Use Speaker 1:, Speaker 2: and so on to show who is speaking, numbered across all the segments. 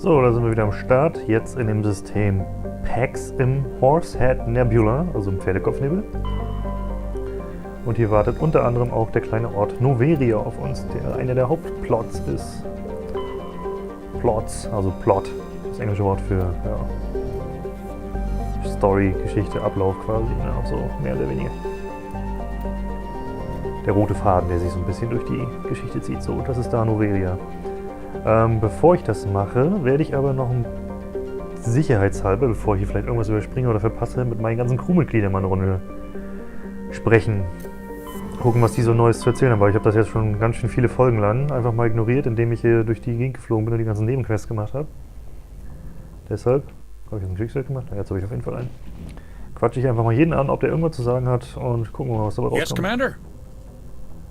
Speaker 1: So, da sind wir wieder am Start. Jetzt in dem System PAX im Horsehead Nebula, also im Pferdekopfnebel. Und hier wartet unter anderem auch der kleine Ort Noveria auf uns, der einer der Hauptplots ist. Plots, also Plot, das englische Wort für ja, Story, Geschichte, Ablauf quasi, ja, so mehr oder weniger. Der rote Faden, der sich so ein bisschen durch die Geschichte zieht. So, das ist da Noveria. Bevor ich das mache, werde ich aber noch sicherheitshalber, bevor ich hier vielleicht irgendwas überspringe oder verpasse, mit meinen ganzen Crewmitgliedern mal eine Runde sprechen. Gucken, was die so Neues zu erzählen haben, weil ich habe das jetzt schon ganz schön viele Folgen lang einfach mal ignoriert, indem ich hier durch die Gegend geflogen bin und die ganzen Nebenquests gemacht habe. Deshalb, habe ich jetzt einen Kriegszeit gemacht? Ja, jetzt habe ich auf jeden Fall einen. Quatsche ich einfach mal jeden an, ob der irgendwas zu sagen hat und gucken wir mal, was dabei rauskommt.
Speaker 2: Yes, Commander.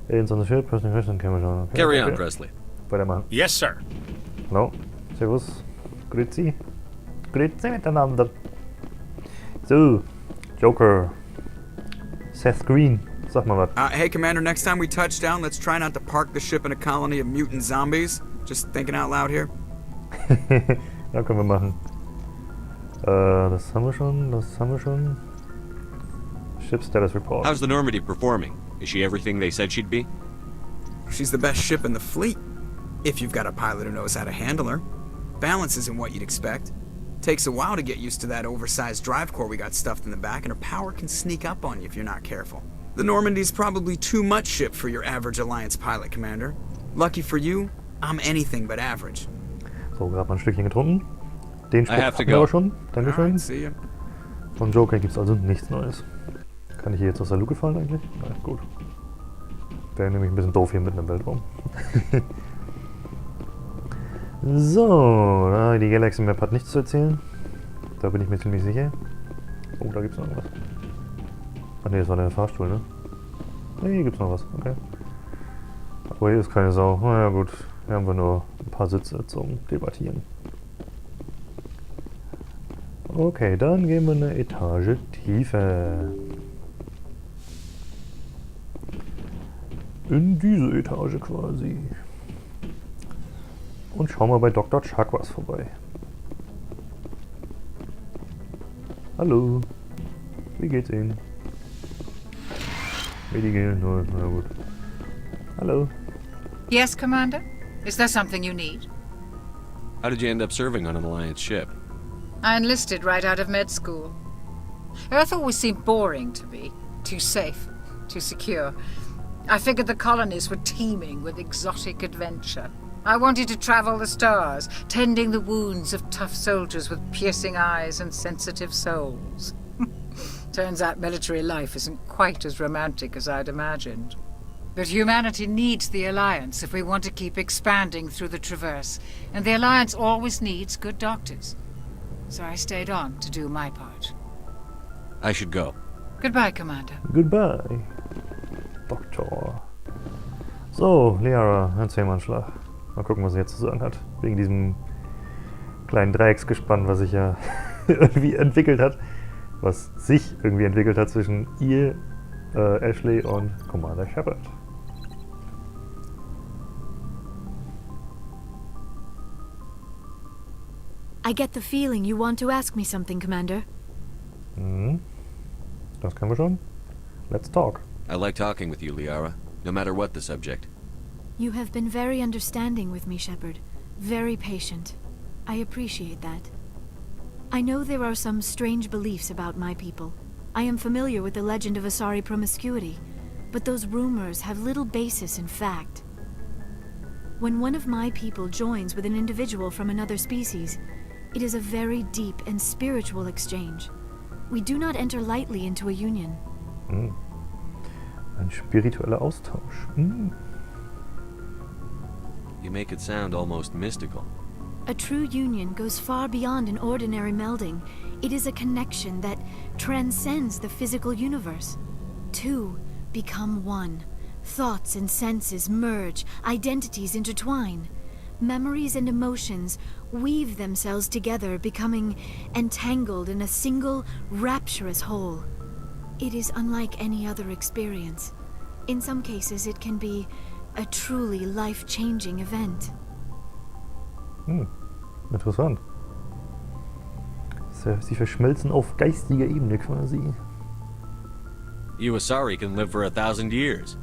Speaker 1: Aliens on the ship, personal question, können wir schon. Okay,
Speaker 3: Carry on, Presley.
Speaker 1: Weitermachen.
Speaker 2: Yes, sir.
Speaker 1: Hallo, servus, grüezi. Grüezi miteinander. So, Joker. Seth Green, sag mal was.
Speaker 4: Hey, Commander, next time we touch down, let's try not to park the ship in a colony of mutant zombies. Just thinking out loud here.
Speaker 1: Ja, können wir machen. Das haben wir schon. Ship Status Report.
Speaker 3: How's the Normandy performing? Is she everything they said she'd be?
Speaker 4: She's the best ship in the fleet. If you've got a pilot who knows how to handle her. Balance isn't what you'd expect. Takes a while to get used to that oversized drive core we got stuffed in the back, and her power can sneak up on you if you're not careful. The Normandy's probably too much ship for your average Alliance pilot, Commander. Lucky for you, I'm anything but average.
Speaker 1: So, gerade mal ein Stückchen getrunken. Den Spruch hatten wir
Speaker 3: go.
Speaker 1: aber schon. Dankeschön.
Speaker 4: Alright, see ya.
Speaker 1: Von Joker gibt es also nichts Neues. Kann ich hier jetzt aus der Luke fallen eigentlich? Nein, gut. Wäre nämlich ein bisschen doof hier mitten im Weltraum. So, die Galaxy Map hat nichts zu erzählen. Da bin ich mir ziemlich sicher. Oh, da gibt's noch irgendwas. Ach ne, das war der Fahrstuhl, ne? Ne, hier gibt's noch was, okay. Aber hier ist keine Sau. Naja gut, hier haben wir nur ein paar Sitze zum Debattieren. Okay, dann gehen wir eine Etage tiefer. In diese Etage quasi. Und schauen wir bei Dr. Chakwas vorbei. Hallo. Wie geht's Ihnen? Medigel, na gut. Hallo.
Speaker 5: Yes, Commander? Is there something you need?
Speaker 3: How did you end up serving on an Alliance ship?
Speaker 5: I enlisted right out of med school. Earth always seemed boring to me. Too safe, too secure. I figured the colonies were teeming with exotic adventure. I wanted to travel the stars, tending the wounds of tough soldiers with piercing eyes and sensitive souls. Turns out military life isn't quite as romantic as I'd imagined. But humanity needs the Alliance if we want to keep expanding through the Traverse, and the Alliance always needs good doctors. So I stayed on to do my part.
Speaker 3: I should go.
Speaker 5: Goodbye, Commander.
Speaker 1: Goodbye, Doktor. So, Liara, erzähl mal einen Schlag. Mal gucken, was sie jetzt zu sagen hat. Wegen diesem kleinen Dreiecksgespann, was sich ja irgendwie entwickelt hat. Was sich irgendwie entwickelt hat zwischen ihr, Ashley und Commander Shepard.
Speaker 6: I get the feeling you want to ask me something, Commander.
Speaker 1: Das können wir schon. Let's talk.
Speaker 3: I like talking with you, Liara, no matter what the subject.
Speaker 6: You have been very understanding with me, Shepard. Very patient. I appreciate that. I know there are some strange beliefs about my people. I am familiar with the legend of Asari promiscuity, but those rumors have little basis in fact. When one of my people joins with an individual from another species, it is a very deep and spiritual exchange. We do not enter lightly into a union.
Speaker 1: Ein spiritueller Austausch.
Speaker 3: You make it sound almost mystical.
Speaker 6: A true union goes far beyond an ordinary melding. It is a connection that transcends the physical universe. Two become one. Thoughts and senses merge, identities intertwine. Memories and emotions weave themselves together, becoming entangled in a single, rapturous whole. It is unlike any other experience. In some cases, it can be a truly life-changing event.
Speaker 1: Interessant. Sie verschmelzen auf geistiger Ebene quasi.
Speaker 3: You Asari can live for 1,000 years.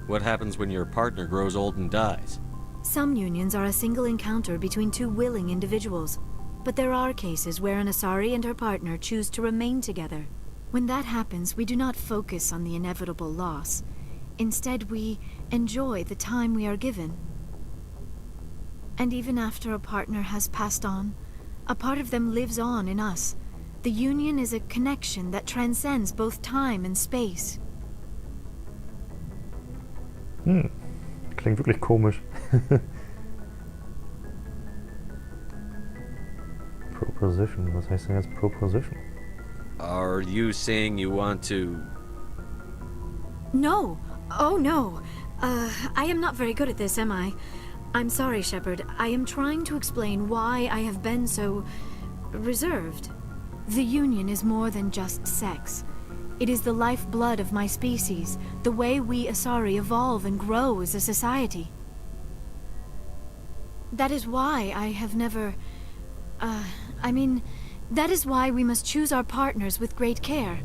Speaker 3: What happens when your partner grows old and dies?
Speaker 6: Some unions are a single encounter between two willing individuals, but there are cases where an Asari and her partner choose to remain together. When that happens, we do not focus on the inevitable loss. Instead, we enjoy the time we are given. And even after a partner has passed on, a part of them lives on in us. The union is a connection that transcends both time and space.
Speaker 1: Klingt wirklich komisch. Proposition. Was heißt denn jetzt Proposition?
Speaker 3: Are you saying you want to...
Speaker 6: No! Oh no! I am not very good at this, am I? I'm sorry, Shepard. I am trying to explain why I have been so... reserved. The Union is more than just sex. It is the lifeblood of my species, the way we Asari evolve and grow as a society. That is why I have never... that is why we must choose our partners with great care.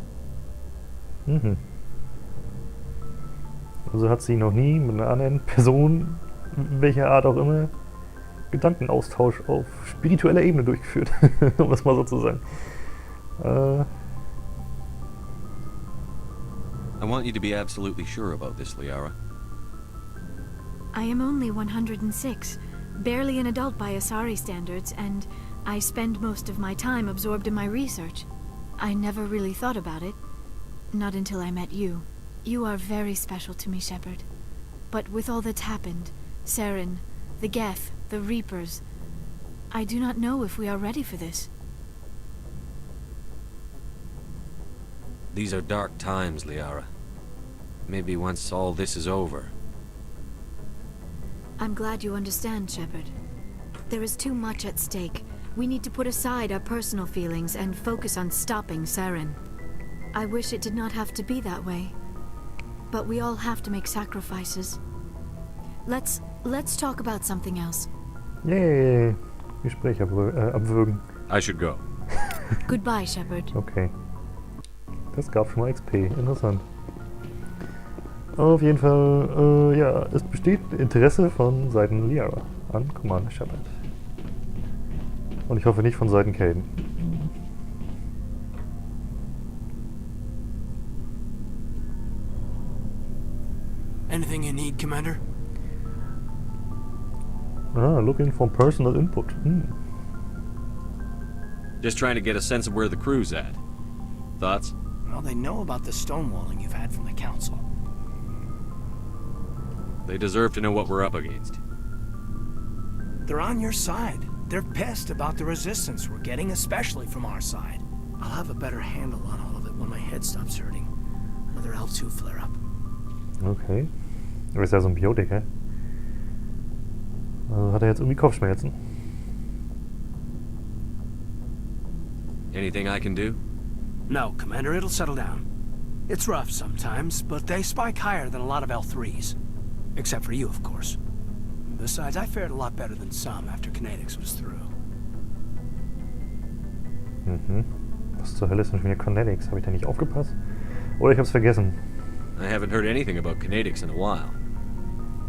Speaker 1: Also hat sie noch nie mit einer anderen Person, welcher Art auch immer, Gedankenaustausch auf spiritueller Ebene durchgeführt, um es mal so zu sagen.
Speaker 3: I want you to be absolutely sure about this, Liara.
Speaker 6: I am only 106, barely an adult by Asari standards, and I spend most of my time absorbed in my research. I never really thought about it, not until I met you. You are very special to me, Shepard. But with all that's happened, Saren, the Geth, the Reapers, I do not know if we are ready for this.
Speaker 3: These are dark times, Liara. Maybe once all this is over.
Speaker 6: I'm glad you understand, Shepard. There is too much at stake. We need to put aside our personal feelings and focus on stopping Saren. I wish it did not have to be that way. But we all have to make sacrifices. Let's talk about something else.
Speaker 1: Yay! Gespräch abwürgen.
Speaker 3: I should go.
Speaker 6: Goodbye, Shepard.
Speaker 1: Okay. Das gab schon mal XP. Interessant. Auf jeden Fall, ja, es besteht Interesse von Seiten Liara an Commander Shepard. Und ich hoffe nicht von Seiten Caden.
Speaker 2: Anything you need, Commander?
Speaker 1: Looking for personal input.
Speaker 3: Just trying to get a sense of where the crew's at. Thoughts?
Speaker 2: Well, they know about the stonewalling you've had from the Council.
Speaker 3: They deserve to know what we're up against.
Speaker 2: They're on your side. They're pissed about the resistance we're getting, especially from our side. I'll have a better handle on all of it when my head stops hurting. Another L2 flare-up.
Speaker 1: Okay. Du bist ja so ein Biotiker. Also hat er jetzt irgendwie Kopfschmerzen.
Speaker 3: Anything I can do?
Speaker 2: No, Commander, it'll settle down. It's rough sometimes, but they spike higher than a lot of L3s. Except for you, of course. Besides, I fared a lot better than some after Kinetics was through.
Speaker 1: Was zur Hölle ist denn schon wieder Kinetics? Habe ich da nicht aufgepasst? Oder ich hab's vergessen.
Speaker 3: I haven't heard anything about kinetics in a while.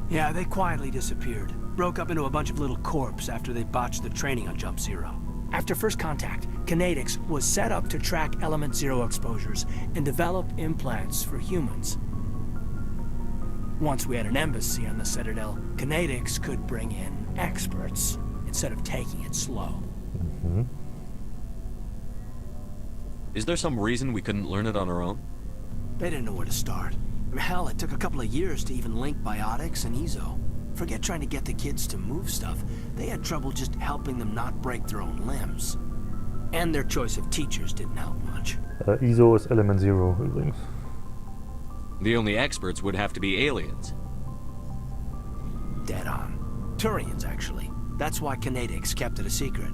Speaker 2: Yeah, they quietly disappeared. Broke up into a bunch of little corps after they botched the training on Jump Zero. After first contact, Kinetics was set up to track Element Zero exposures and develop implants for humans. Once we had an embassy on the Citadel, Kinetics could bring in experts instead of taking it slow.
Speaker 3: Is there some reason we couldn't learn it on our own?
Speaker 2: They didn't know where to start. Hell, it took a couple of years to even link biotics and EZO. Forget trying to get the kids to move stuff. They had trouble just helping them not break their own limbs. And their choice of teachers didn't help much.
Speaker 1: EZO ist Element Zero übrigens.
Speaker 3: The only experts would have to be aliens.
Speaker 2: Dead on. Turians, actually. That's why Kinetics kept it a secret.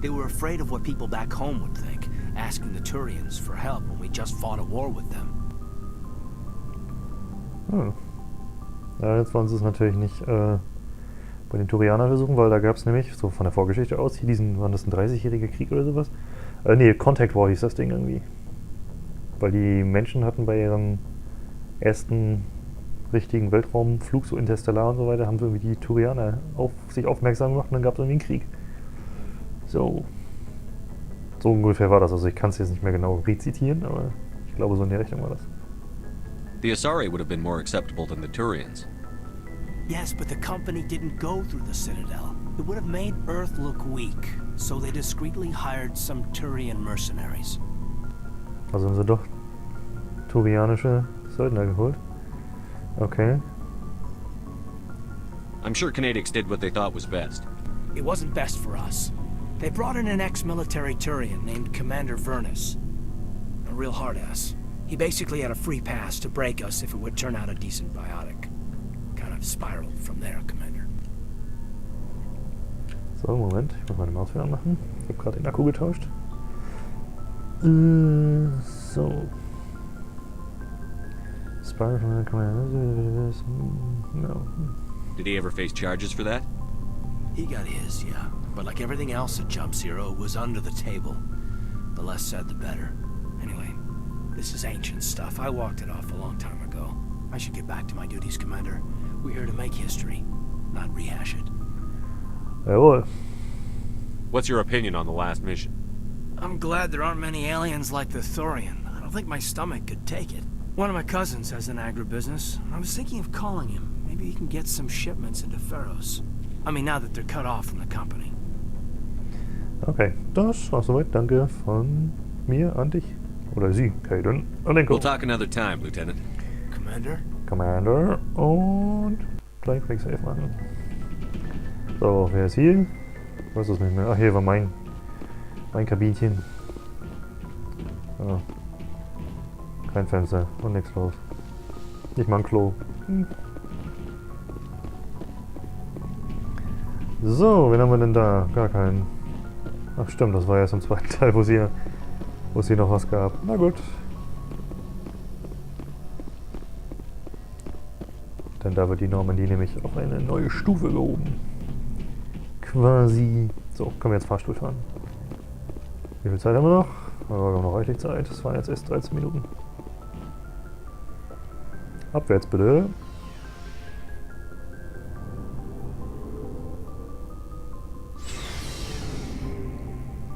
Speaker 2: They were afraid of what people back home would think, asking the Turians for help when we just fought a war with them.
Speaker 1: Ja, jetzt wollen sie es natürlich nicht bei den Turianern versuchen, weil da gab es nämlich, so von der Vorgeschichte aus, hier waren das ein 30-jähriger Krieg oder sowas? Nee, Contact War hieß das Ding irgendwie. Weil die Menschen hatten bei ihrem ersten richtigen Weltraumflug, so interstellar und so weiter, haben irgendwie die Turianer auf sich aufmerksam gemacht und dann gab es irgendwie einen Krieg. So. So ungefähr war das. Also ich kann es jetzt nicht mehr genau rezitieren, aber ich glaube so in der Richtung war das.
Speaker 3: The Asari would have been more acceptable than the Turians.
Speaker 2: Yes, but the company didn't go through the Citadel. It would have made Earth look weak, so they discreetly hired some Turian mercenaries.
Speaker 1: Also haben sie doch turianische Söldner geholt. Okay.
Speaker 3: I'm sure Canadics did what they thought was best.
Speaker 2: It wasn't best for us. They brought in an ex-military Turian named Commander Vernus. A real hard-ass. He basically had a free pass to break us if it would turn out a decent biotic. Kind of spiraled from there, Commander.
Speaker 1: So, Moment. Ich muss meine Maus wieder anmachen. Ich habe gerade den Akku getauscht. So. Spiral from the Commander. No.
Speaker 3: Did he ever face charges for that?
Speaker 2: He got his, yeah. But like everything else at Jump Zero, it was under the table. The less said, the better. Anyway, this is ancient stuff. I walked it off a long time ago. I should get back to my duties, Commander. We're here to make history, not rehash it.
Speaker 1: Jawohl.
Speaker 3: What's your opinion on the last mission?
Speaker 2: I'm glad there aren't many aliens like the Thorian. I don't think my stomach could take it. One of my cousins has an agribusiness. I was thinking of calling him. Maybe he can get some shipments into Pharos. I mean, now that they're cut off from the company.
Speaker 1: Okay, das war's soweit. Danke von mir an dich. Oder sie, Kaden.
Speaker 3: We'll talk another time, Lieutenant.
Speaker 2: Commander?
Speaker 1: Commander. Und gleich Quick Save machen. So, wer ist hier? Ich weiß es nicht mehr. Ach, hier war mein Kabinchen. Oh. Kein Fenster und nichts los. Nicht mal ein Klo. So, wen haben wir denn da? Gar keinen. Ach stimmt, das war ja erst im zweiten Teil, wo es hier noch was gab. Na gut. Denn da wird die Normandie nämlich auf eine neue Stufe gehoben. Quasi. So, können wir jetzt Fahrstuhl fahren. Wie viel Zeit haben wir noch? Wir haben noch reichlich Zeit. Das waren jetzt erst 13 Minuten. Abwärts bitte.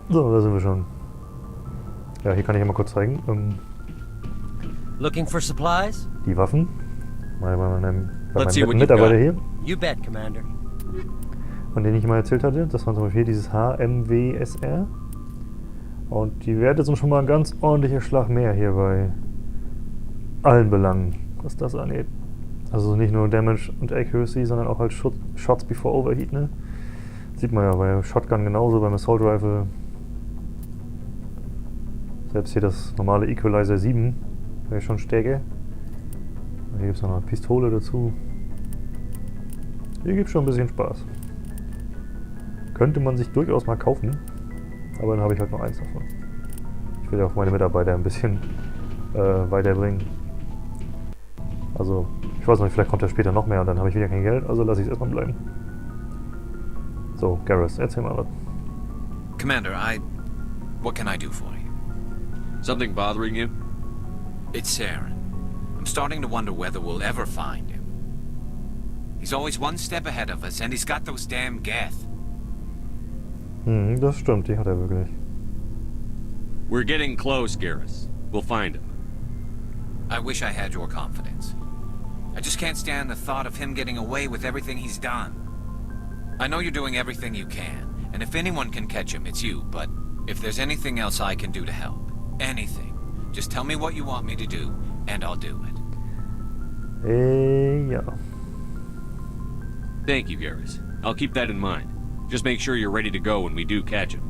Speaker 1: So, da sind wir schon. Ja, hier kann ich ja mal kurz zeigen.
Speaker 7: Looking for supplies?
Speaker 1: Die Waffen. Bei meinem
Speaker 3: Let's see what you've
Speaker 1: Mitarbeiter
Speaker 3: got.
Speaker 1: hier.
Speaker 7: You bet, Commander.
Speaker 1: Von denen ich mal erzählt hatte. Das war zum Beispiel dieses HMWSR. Und die Werte sind schon mal ein ganz ordentlicher Schlag mehr hier bei allen Belangen, was das angeht. Also nicht nur Damage und Accuracy, sondern auch halt Shots before Overheat, ne? Sieht man ja bei Shotgun genauso, beim Assault Rifle. Selbst hier das normale Equalizer 7 wäre schon stärker. Hier gibt es noch eine Pistole dazu. Hier gibt es schon ein bisschen Spaß. Könnte man sich durchaus mal kaufen. Aber dann habe ich halt noch eins davon. Ich will ja auch meine Mitarbeiter ein bisschen weiterbringen. Also, ich weiß nicht, vielleicht kommt da später noch mehr und dann habe ich wieder kein Geld. Also lasse ich es erstmal bleiben. So, Garrus, erzähl mal was.
Speaker 8: Commander, what can I do for you?
Speaker 3: Something bothering you?
Speaker 8: It's Saren. I'm starting to wonder whether we'll ever find him. He's always one step ahead of us, and he's got those damn Geth.
Speaker 1: Das stimmt, die hat er wirklich.
Speaker 3: We're getting close, Garrus. We'll find him.
Speaker 8: I wish I had your confidence. I just can't stand the thought of him getting away with everything he's done. I know you're doing everything you can, and if anyone can catch him, it's you, but if there's anything else I can do to help, anything, just tell me what you want me to do, and I'll do it.
Speaker 1: Ja.
Speaker 3: Thank you, Garrus. I'll keep that in mind. Just make sure you're ready to go when we do catch him.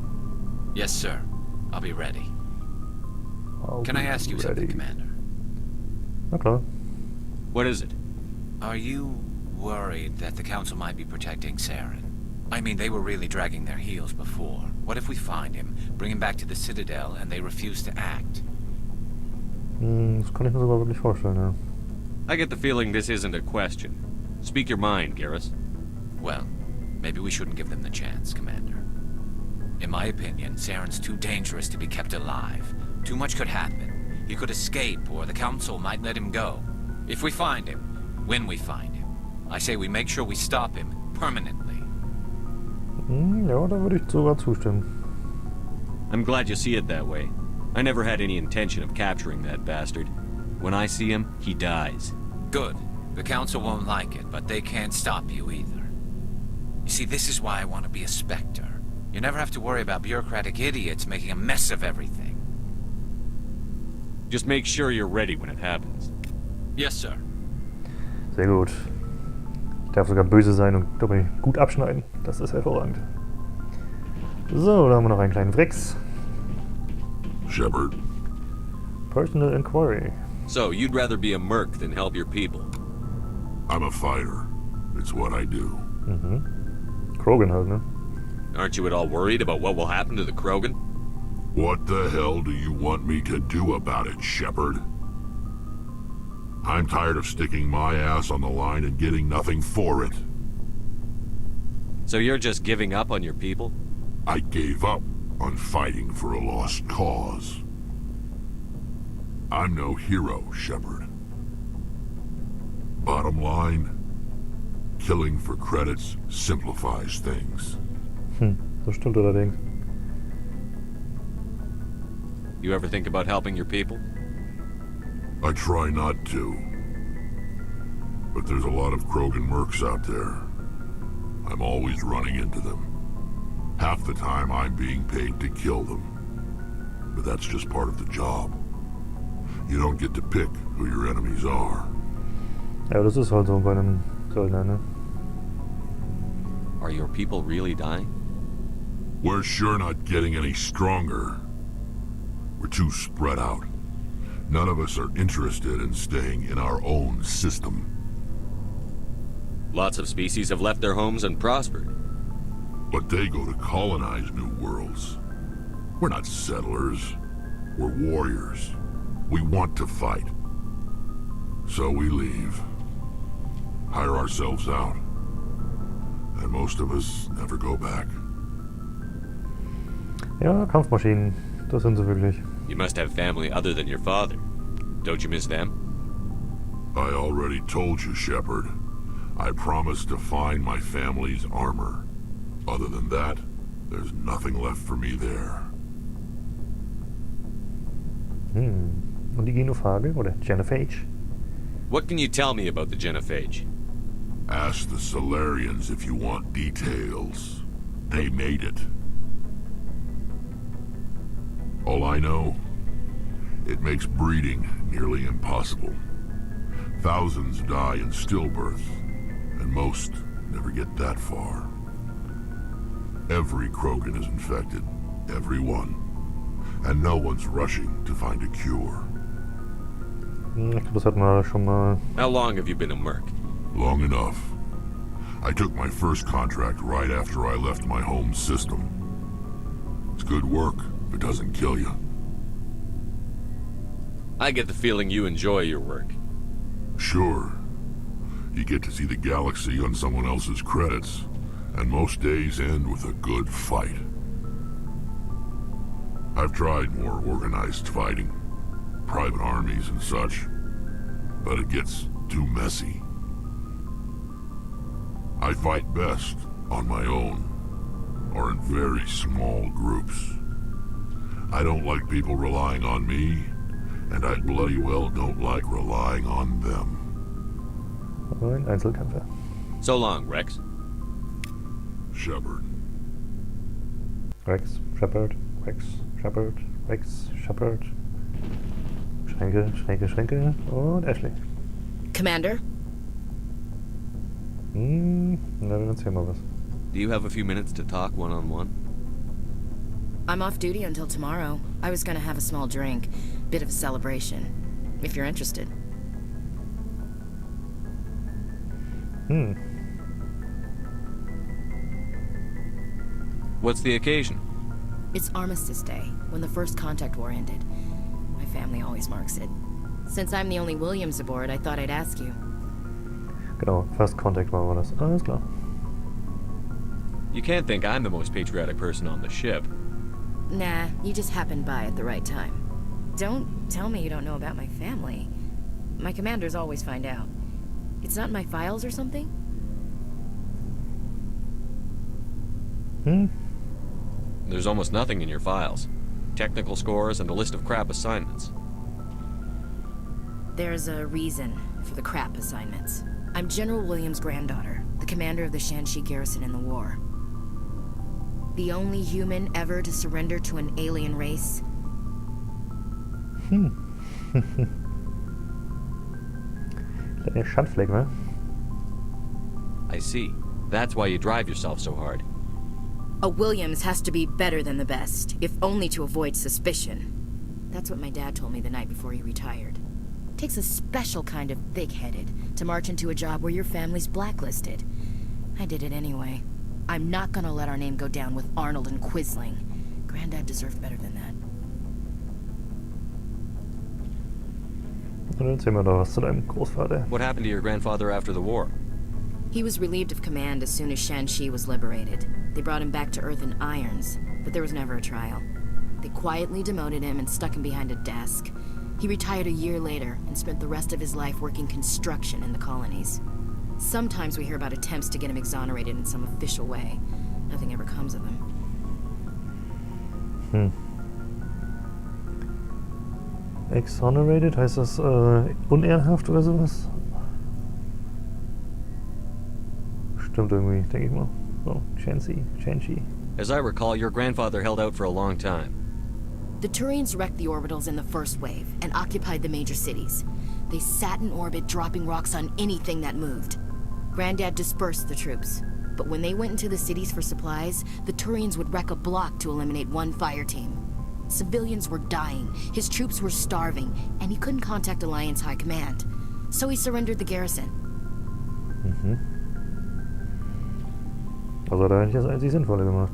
Speaker 8: Yes, sir. I'll be ready. Can I ask you something, Commander?
Speaker 1: Na klar.
Speaker 3: What is it?
Speaker 8: Are you worried that the Council might be protecting Saren? I mean, they were really dragging their heels before. What if we find him, bring him back to the Citadel, and they refuse to act?
Speaker 1: Das kann ich mir sogar wirklich vorstellen, ja.
Speaker 3: I get the feeling this isn't a question. Speak your mind, Garrus.
Speaker 8: Well, Maybe we shouldn't give them the chance, Commander. In my opinion, Saren's too dangerous to be kept alive. Too much could happen. He could escape, or the Council might let him go. If we find him, when we find him, I say we make sure we stop him permanently.
Speaker 1: Ja, da würde ich sogar zustimmen.
Speaker 3: I'm glad you see it that way. I never had any intention of capturing that bastard. When I see him, he dies.
Speaker 8: Good. The Council won't like it, but they can't stop you either. You see, this is why I want to be a Spectre. You never have to worry about bureaucratic idiots making a mess of everything.
Speaker 3: Just make sure you're ready when it happens.
Speaker 8: Yes, sir.
Speaker 1: Sehr gut. Ich darf sogar böse sein und dabei gut abschneiden. Das ist hervorragend. So, da haben wir noch einen kleinen Wrex.
Speaker 9: Shepard,
Speaker 1: Personal Inquiry.
Speaker 3: So, you'd rather be a merc than help your people?
Speaker 9: I'm a fighter. It's what I do.
Speaker 1: Krogan halt, ne?
Speaker 3: Aren't you at all worried about what will happen to the Krogan?
Speaker 9: What the hell do you want me to do about it, Shepard? I'm tired of sticking my ass on the line and getting nothing for it.
Speaker 3: So you're just giving up on your people?
Speaker 9: I gave up on fighting for a lost cause. I'm no hero, Shepard. Bottom line, killing for credits simplifies things.
Speaker 1: Das stimmt allerdings.
Speaker 3: You ever think about helping your people?
Speaker 9: I try not to. But there's a lot of Krogan mercs out there. I'm always running into them. Half the time I'm being paid to kill them. But that's just part of the job. You don't get to pick who your enemies are.
Speaker 1: Ja, das ist halt so bei einem Söldner, ne?
Speaker 3: Are your people really dying?
Speaker 9: We're sure not getting any stronger. We're too spread out. None of us are interested in staying in our own system.
Speaker 3: Lots of species have left their homes and prospered.
Speaker 9: But they go to colonize new worlds. We're not settlers. We're warriors. We want to fight. So we leave. Hire ourselves out. And most of us never go back.
Speaker 1: Ja, Kampfmaschinen. Das sind sie wirklich.
Speaker 3: You must have family other than your father. Don't you miss them?
Speaker 9: I already told you, Shepard. I promised to find my family's armor. Other than that, there's nothing left for me there.
Speaker 1: Und die Genophage oder Genophage?
Speaker 3: What can you tell me about the Genophage?
Speaker 9: Ask the Solarians if you want details. They made it. All I know, it makes breeding nearly impossible. Thousands die in stillbirth, and most never get that far. Every Krogan is infected, every one, and no one's rushing to find a cure.
Speaker 1: Ich glaube, das hatten wir schon mal.
Speaker 3: How long have you been a merc?
Speaker 9: Long enough. I took my first contract right after I left my home system. It's good work if it doesn't kill you.
Speaker 3: I get the feeling you enjoy your work.
Speaker 9: Sure. You get to see the galaxy on someone else's credits, and most days end with a good fight. I've tried more organized fighting, private armies and such, but it gets too messy. I fight best on my own, or in very small groups. I don't like people relying on me, and I bloody well don't like relying on them.
Speaker 1: Ein Einzelkämpfer.
Speaker 3: So long, Rex.
Speaker 9: Shepard.
Speaker 1: Rex, Shepard, Rex, Shepard, Rex, Shepard. Schränke, Schränke, Schränke und Ashley.
Speaker 10: Commander?
Speaker 1: Na, dann erzähl mal was.
Speaker 3: Do you have a few minutes to talk one-on-one?
Speaker 10: I'm off duty until tomorrow. I was gonna have a small drink. Bit of a celebration. If you're interested.
Speaker 3: What's the occasion?
Speaker 10: It's Armistice Day, when the First Contact War ended. My family always marks it. Since I'm the only Williams aboard, I thought I'd ask you.
Speaker 1: Genau, First Contact war das. Alles klar.
Speaker 3: You can't think I'm the most patriotic person on the ship.
Speaker 10: Nah, you just happened by at the right time. Don't tell me you don't know about my family. My commanders always find out. It's not in my files or something?
Speaker 3: There's almost nothing in your files. Technical scores and a list of crap assignments.
Speaker 10: There's a reason for the crap assignments. I'm General Williams' granddaughter, the commander of the Shanxi garrison in the war. The only human ever to surrender to an alien race.
Speaker 1: Kleiner Schandfleck, ne?
Speaker 3: I see. That's why you drive yourself so hard.
Speaker 10: A Williams has to be better than the best, if only to avoid suspicion. That's what my dad told me the night before he retired. Takes a special kind of thick-headed to march into a job where your family's blacklisted. I did it anyway. I'm not gonna let our name go down with Arnold and Quisling. Granddad deserved better than that.
Speaker 1: Und erzähl mal doch was zu deinem Großvater.
Speaker 3: What happened to your grandfather after the war?
Speaker 10: He was relieved of command as soon as Shanxi was liberated. They brought him back to Earth in irons, but there was never a trial. They quietly demoted him and stuck him behind a desk. He retired a year later and spent the rest of his life working construction in the colonies. Sometimes we hear about attempts to get him exonerated in some official way. Nothing ever comes of him.
Speaker 1: Exonerated? Heißt das unehrenhaft oder sowas? Stimmt irgendwie, denke ich mal. Oh, Shanxi.
Speaker 3: As I recall, your grandfather held out for a long time.
Speaker 10: The Turians wrecked the orbitals in the first wave and occupied the major cities. They sat in orbit, dropping rocks on anything that moved. Granddad dispersed the troops, but when they went into the cities for supplies, the Turians would wreck a block to eliminate one fire team. Civilians were dying, his troops were starving, and he couldn't contact Alliance High Command. So he surrendered the garrison.
Speaker 1: Also hat er eigentlich das einzig Sinnvolle gemacht.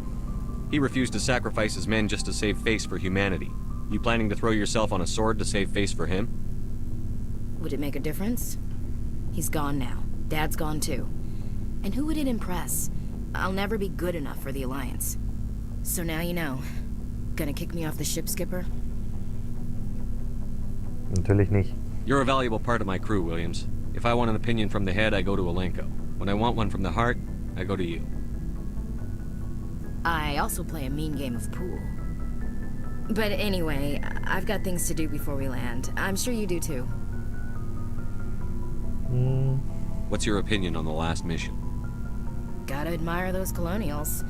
Speaker 3: He refused to sacrifice his men just to save face for humanity. You planning to throw yourself on a sword to save face for him?
Speaker 10: Would it make a difference? He's gone now. Dad's gone too. And who would it impress? I'll never be good enough for the Alliance. So now you know. Gonna kick me off the ship, Skipper?
Speaker 1: Natürlich nicht.
Speaker 3: You're a valuable part of my crew, Williams. If I want an opinion from the head, I go to Alenko. When I want one from the heart, I go to you.
Speaker 10: I also play a mean game of pool. But anyway, I've got things to do before we land. I'm sure you do too.
Speaker 3: What's your opinion on the last mission?
Speaker 10: Gotta admire those colonials.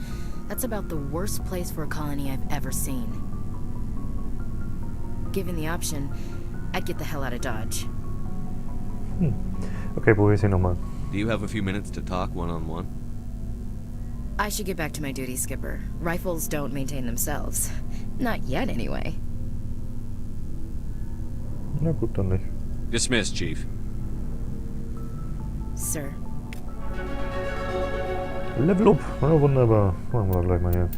Speaker 10: That's about the worst place for a colony I've ever seen. Given the option, I'd get the hell out of Dodge.
Speaker 1: Okay, probier ich nochmal.
Speaker 3: Do you have a few minutes to talk one-on-one?
Speaker 10: I should get back to my duty, Skipper. Rifles don't maintain themselves. Not yet, anyway.
Speaker 1: Na gut, dann nicht.
Speaker 3: Dismissed, Chief.
Speaker 10: Sir.
Speaker 1: Level up! Ja, wunderbar. Machen wir doch gleich mal hier.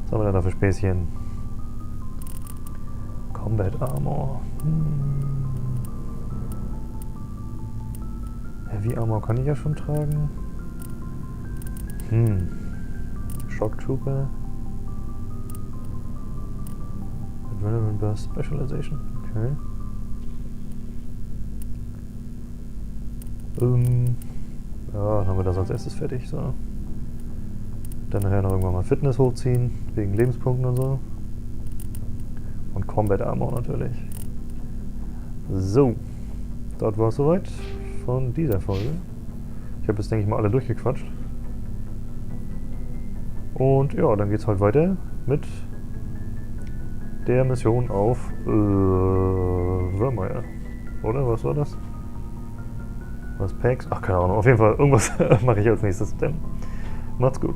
Speaker 1: Was haben wir denn da für Späßchen? Combat Armor. Heavy Armor kann ich ja schon tragen. Shock Trooper. Adrenaline Burst Specialization. Okay. Ja, dann haben wir das als erstes fertig. So. Dann nachher noch irgendwann mal Fitness hochziehen, wegen Lebenspunkten und so. Und Combat Armor natürlich. So. Das war es soweit von dieser Folge. Ich habe jetzt, denke ich mal, alle durchgequatscht. Und ja, dann geht's halt weiter mit der Mission auf Mehr. Oder? Was war das? Was Packs? Ach, keine Ahnung. Auf jeden Fall, irgendwas mache ich als nächstes. Denn macht's gut.